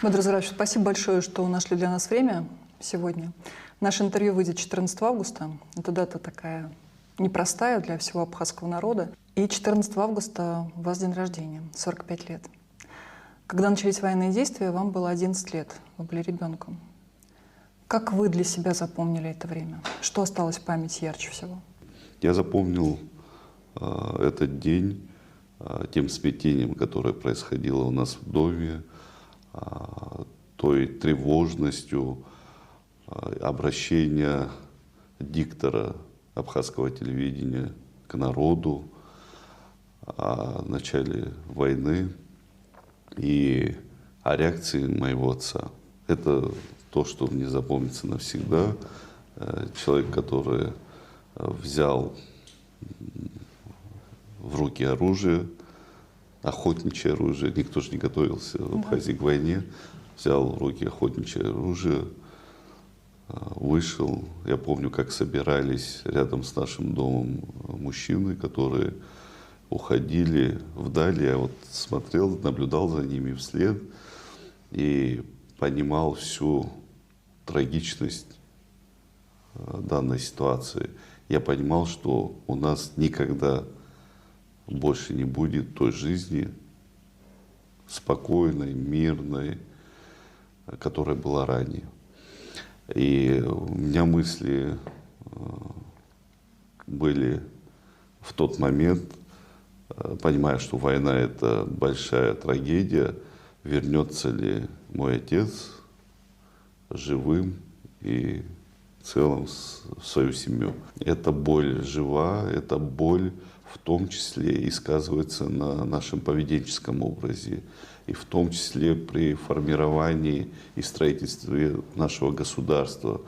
Бадру Зарапович, спасибо большое, что нашли для нас время сегодня. Наше интервью выйдет 14 августа. Это дата такая непростая для всего абхазского народа. И 14 августа у вас день рождения, 45 лет. Когда начались военные действия, вам было 11 лет, вы были ребенком. Как вы для себя запомнили это время? Что осталось в памяти ярче всего? Я запомнил этот день тем смятением, которое происходило у нас в доме, той тревожностью обращения диктора абхазского телевидения к народу о начале войны и о реакции моего отца. Это то, что мне запомнится навсегда. Человек, который взял в руки оружие, охотничье оружие, никто же не готовился в Абхазии к войне, взял в руки охотничье оружие, вышел. Я помню, как собирались рядом с нашим домом мужчины, которые уходили вдали. Я вот смотрел, наблюдал за ними вслед и понимал всю трагичность данной ситуации. Я понимал, что у нас никогда больше не будет той жизни спокойной, мирной, которая была ранее. И у меня мысли были в тот момент, понимая, что война — это большая трагедия, вернется ли мой отец живым и целым в свою семью. Эта боль жива, эта боль в том числе и сказывается на нашем поведенческом образе, и в том числе при формировании и строительстве нашего государства.